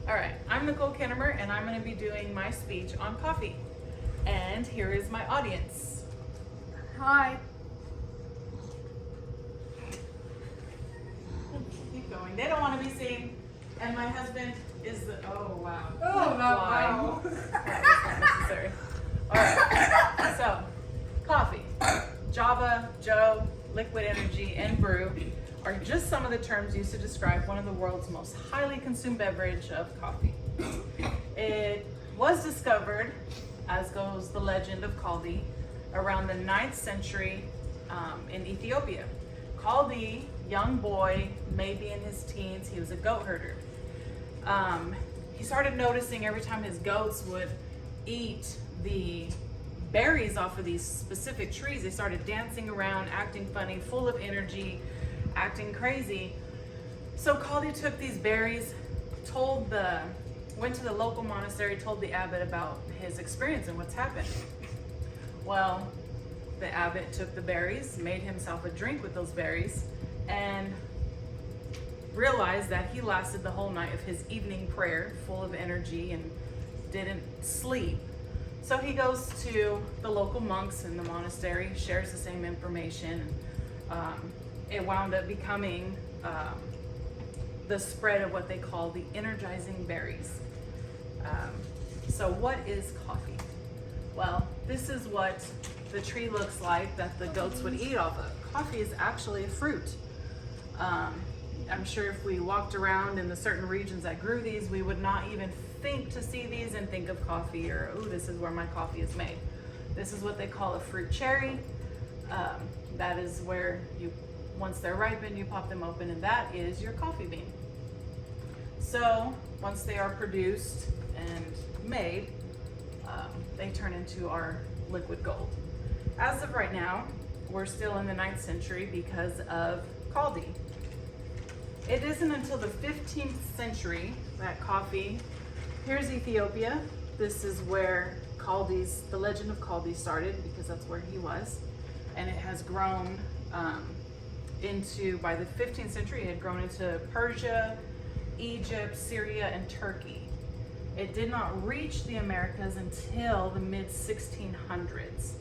All right, I'm Nicole Kennemer, and I'm going to be doing my speech on coffee. And here is my audience. Hi. Keep going. They don't want to be seen. And my husband is the. Oh wow. Oh, Wow. wow. That was not necessary. All right. So, coffee, Java, Joe, Liquid Energy, and Brew are just some of the terms used to describe one of the world's most highly consumed beverage of coffee. It was discovered, as goes the legend of Kaldi, around the 9th century in Ethiopia. Kaldi, young boy, maybe in his teens, he was a goat herder. He started noticing every time his goats would eat the berries off of these specific trees, they started dancing around, acting funny, full of energy, acting crazy. So Kaldi took these berries, went to the local monastery, told the abbot about his experience and what's happened. Well, the abbot took the berries, made himself a drink with those berries, and realized that he lasted the whole night of his evening prayer, full of energy and didn't sleep. So he goes to the local monks in the monastery, shares the same information. It wound up becoming the spread of what they call the energizing berries. So what is coffee? Well, this is what the tree looks like that the goats would eat off of. Coffee is actually a fruit. I'm sure if we walked around in the certain regions that grew these, we would not even think to see these and think of coffee or, oh, this is where my coffee is made. This is what they call a fruit cherry. That is where once they're ripened, you pop them open, and that is your coffee bean. So once they are produced and made, they turn into our liquid gold. As of right now, we're still in the 9th century because of Kaldi. It isn't until the 15th century that coffee, here's Ethiopia. This is where the legend of Kaldi started, because that's where he was. And it has grown by the 15th century, it had grown into Persia, Egypt, Syria, and Turkey. It did not reach the Americas until the mid-1600s.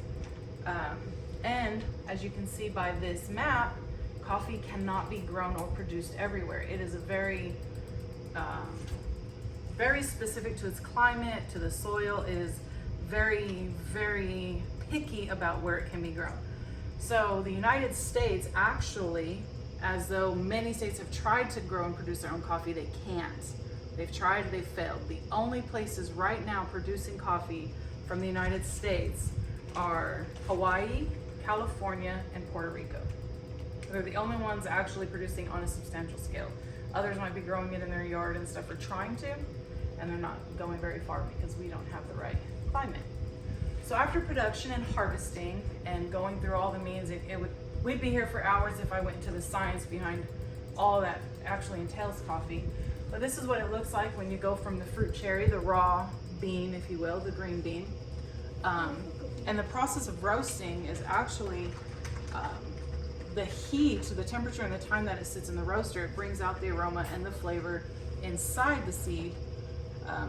And as you can see by this map, coffee cannot be grown or produced everywhere. It is a very specific to its climate, to the soil. It is very, very picky about where it can be grown. So the United States actually, as though many states have tried to grow and produce their own coffee, they can't. They've tried, they've failed. The only places right now producing coffee from the United States are Hawaii, California, and Puerto Rico. They're the only ones actually producing on a substantial scale. Others might be growing it in their yard and stuff, or trying to, and they're not going very far because we don't have the right climate. So after production and harvesting and going through all the means, we'd be here for hours if I went into the science behind all that actually entails coffee. But this is what it looks like when you go from the fruit cherry, the raw bean, if you will, the green bean. And the process of roasting is actually the heat, the temperature, and the time that it sits in the roaster. It brings out the aroma and the flavor inside the seed,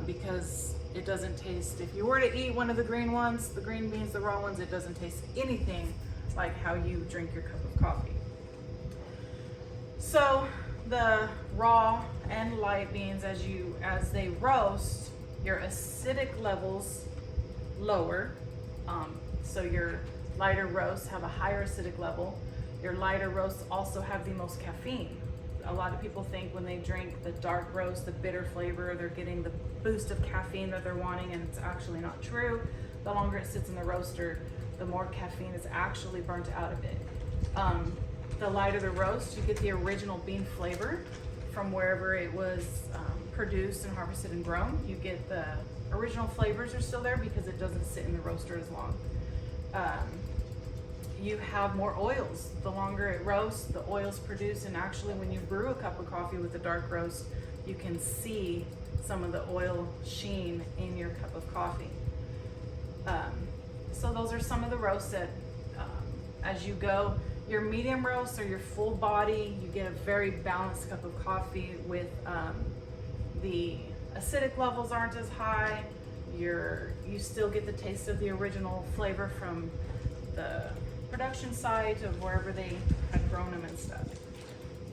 because it doesn't taste, if you were to eat one of the green ones, the green beans, the raw ones, it doesn't taste anything like how you drink your cup of coffee. So the raw and light beans, as they roast, your acidic levels lower. So your lighter roasts have a higher acidic level. Your lighter roasts also have the most caffeine. A lot of people think when they drink the dark roast, the bitter flavor, they're getting the boost of caffeine that they're wanting, and it's actually not true. The longer it sits in the roaster, the more caffeine is actually burnt out of it. The lighter the roast, you get the original bean flavor from wherever it was produced and harvested and grown. You get the original flavors are still there because it doesn't sit in the roaster as long. You have more oils. The longer it roasts, the oils produce, and actually when you brew a cup of coffee with a dark roast, you can see some of the oil sheen in your cup of coffee. So those are some of the roasts that, as you go, your medium roast or your full body, you get a very balanced cup of coffee with the acidic levels aren't as high. You still get the taste of the original flavor from the production site of wherever they had grown them and stuff.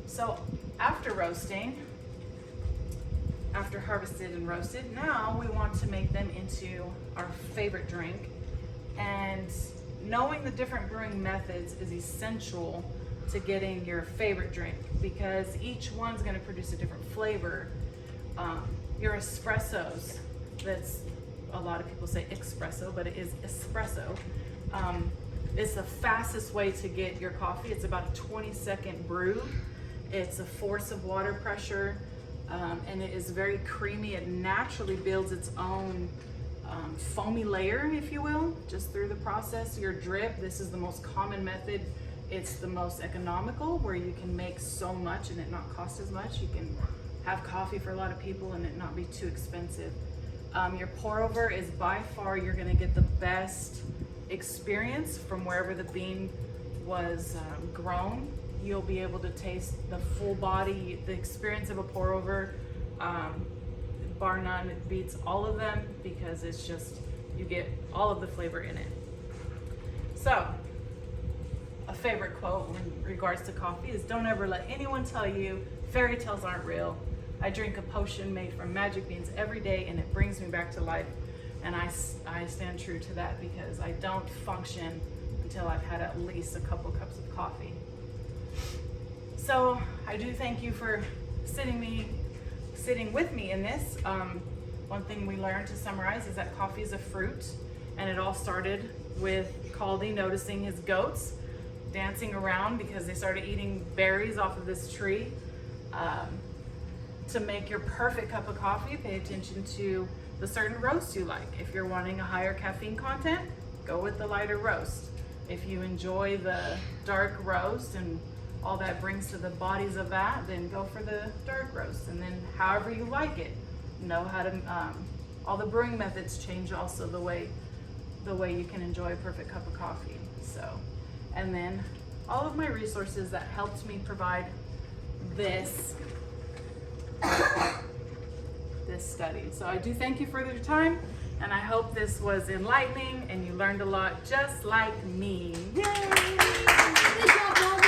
So after roasting, after harvested and roasted, now we want to make them into our favorite drink. And knowing the different brewing methods is essential to getting your favorite drink, because each one's going to produce a different flavor. Your espressos, that's, a lot of people say espresso, but it is espresso. It's the fastest way to get your coffee. It's about a 20-second brew. It's a force of water pressure, and it is very creamy. It naturally builds its own foamy layer, if you will, just through the process. Your drip, this is the most common method. It's the most economical, where you can make so much and it not cost as much. You can have coffee for a lot of people and it not be too expensive. Your pour over is by far, you're gonna get the best experience from wherever the bean was grown. You'll be able to taste the full body, the experience of a pour over, bar none. It beats all of them, because it's just, you get all of the flavor in it. So, a favorite quote in regards to coffee is, don't ever let anyone tell you fairy tales aren't real. I drink a potion made from magic beans every day, and it brings me back to life. And I stand true to that, because I don't function until I've had at least a couple cups of coffee. So I do thank you for sitting with me in this. One thing we learned, to summarize, is that coffee is a fruit, and it all started with Caldi noticing his goats dancing around because they started eating berries off of this tree. To make your perfect cup of coffee, pay attention to the certain roast you like. If you're wanting a higher caffeine content, go with the lighter roast. If you enjoy the dark roast and all that brings to the bodies of that, then go for the dark roast. And then however you like it, know how to, all the brewing methods change also the way you can enjoy a perfect cup of coffee. So, and then all of my resources that helped me provide this study. So I do thank you for your time, and I hope this was enlightening and you learned a lot just like me. Yay! Good job, Mom.